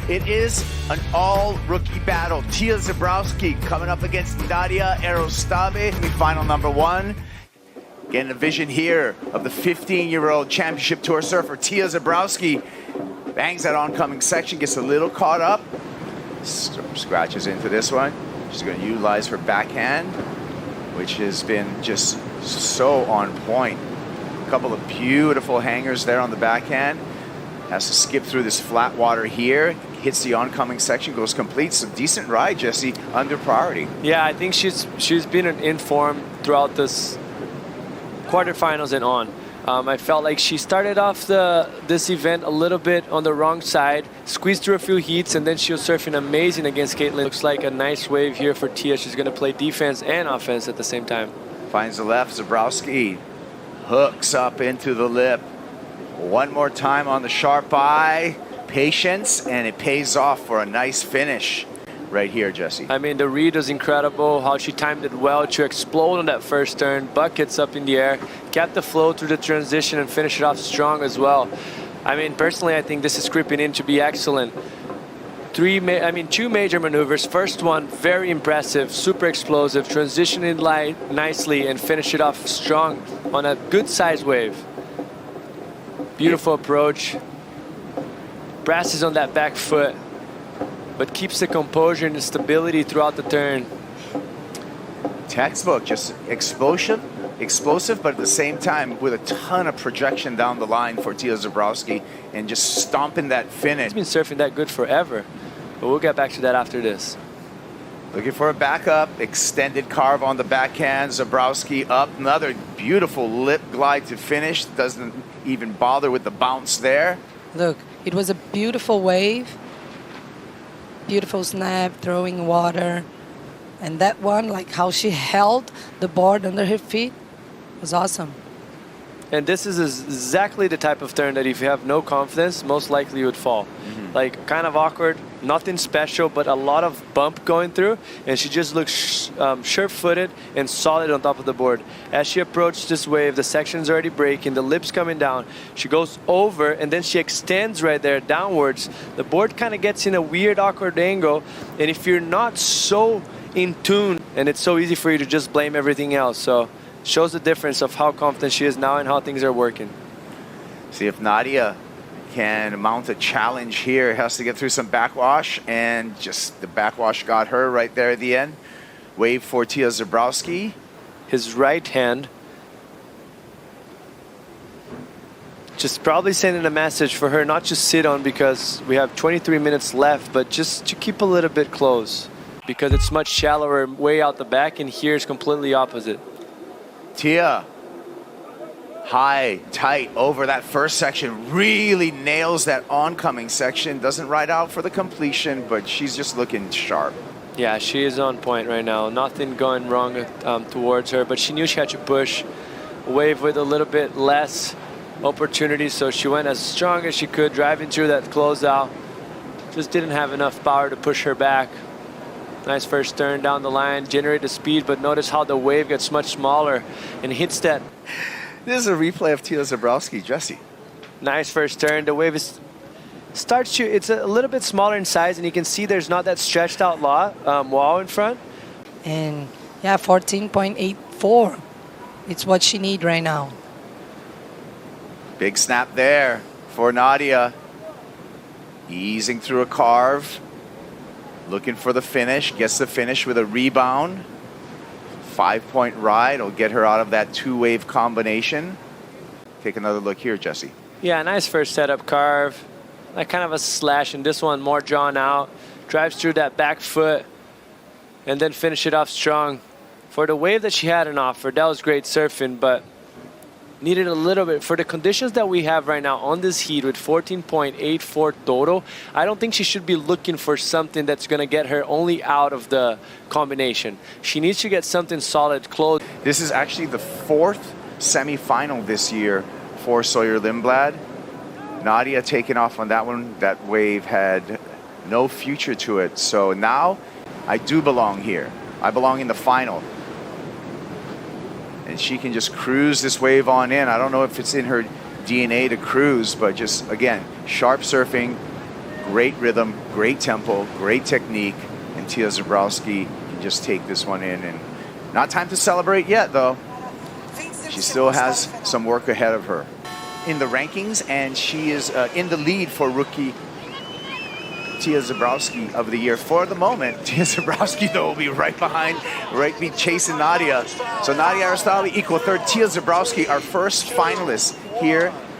It is an all-rookie battle. Tya Zebrowski coming up against Nadia Erostarbe, semi-final number 1. Getting a vision here of the 15-year-old championship tour surfer, Tya Zebrowski. Bangs that oncoming section, gets a little caught up. Scratches into this one. She's going to utilize her backhand, which has been just so on point. A couple of beautiful hangers there on the backhand. Has to skip through this flat water here. Hits the oncoming section, goes complete. Some decent ride, Jesse, under priority. Yeah, I think she's been in form throughout this quarterfinals and on. I felt like she started off this event a little bit on the wrong side, squeezed through a few heats, and then she was surfing amazing against Caitlin. Looks like a nice wave here for Tya. She's going to play defense and offense at the same time. Finds the left, Zebrowski hooks up into the lip. One more time on the sharp eye. Patience, and it pays off for a nice finish right here, Jesse. I mean, the read was incredible, how she timed it well to explode on that first turn, buckets up in the air, kept the flow through the transition and finished it off strong as well. I mean, personally, I think this is creeping in to be excellent. Two major maneuvers. First one, very impressive, super explosive, transitioning nicely and finish it off strong on a good size wave. Beautiful approach. Brasses on that back foot, but keeps the composure and the stability throughout the turn. Textbook, just explosive, but at the same time with a ton of projection down the line for Tya Zebrowski and just stomping that finish. He's been surfing that good forever, but we'll get back to that after this. Looking for a backup, extended carve on the backhand. Zebrowski up, another beautiful lip glide to finish. Doesn't even bother with the bounce there. Look, it was a beautiful wave, beautiful snap, throwing water. And that one, like how she held the board under her feet, was awesome. And this is exactly the type of turn that if you have no confidence, most likely you would fall. Like kind of awkward, nothing special, but a lot of bump going through. And she just looks sure-footed and solid on top of the board. As she approached this wave, the section's already breaking, the lip's coming down. She goes over and then she extends right there downwards. The board kind of gets in a weird, awkward angle. And if you're not so in tune, and it's so easy for you to just blame everything else. So shows the difference of how confident she is now and how things are working. See if Nadia can mount a challenge here. Has to get through some backwash, and just the backwash got her right there at the end. Wave for Tya Zebrowski. His right hand just probably sending a message for her not just sit on because we have 23 minutes left, but just to keep a little bit close because it's much shallower way out the back, and here it's completely opposite. Tya, high, tight over that first section, really nails that oncoming section. Doesn't ride out for the completion, but she's just looking sharp. Yeah, she is on point right now. Nothing going wrong towards her, but she knew she had to push a wave with a little bit less opportunity, so she went as strong as she could, driving through that closeout. Just didn't have enough power to push her back. Nice first turn down the line, generate the speed, but notice how the wave gets much smaller and hits that. This is a replay of Tya Zebrowski, Jesse. Nice first turn. The wave starts to, it's a little bit smaller in size, and you can see there's not that stretched out wall in front. And yeah, 14.84. It's what she needs right now. Big snap there for Nadia. Easing through a carve. Looking for the finish, gets the finish with a rebound. 5-point ride will get her out of that two-wave combination. Take another look here, Jesse. Yeah, nice first setup carve. Like kind of a slash, and this one more drawn out. Drives through that back foot and then finish it off strong. For the wave that she had an offer, that was great surfing, but needed a little bit. For the conditions that we have right now on this heat with 14.84 total, I don't think she should be looking for something that's going to get her only out of the combination. She needs to get something solid close. This is actually the 4th semifinal this year for Sawyer Lindblad. Nadia taking off on that one. That wave had no future to it. So now I do belong here. I belong in the final. And she can just cruise this wave on in. I don't know if it's in her DNA to cruise, but just, again, sharp surfing, Great rhythm, great tempo, great technique, and Tya Zebrowski can just take this one in. And not time to celebrate yet, though. She still has some work ahead of her in the rankings, and she is in the lead for rookie Tya Zebrowski of the year for the moment. Tya Zebrowski, though, will be right behind, be chasing Nadia. So Nadia Erostarbe equal third. Tya Zebrowski, our first finalist here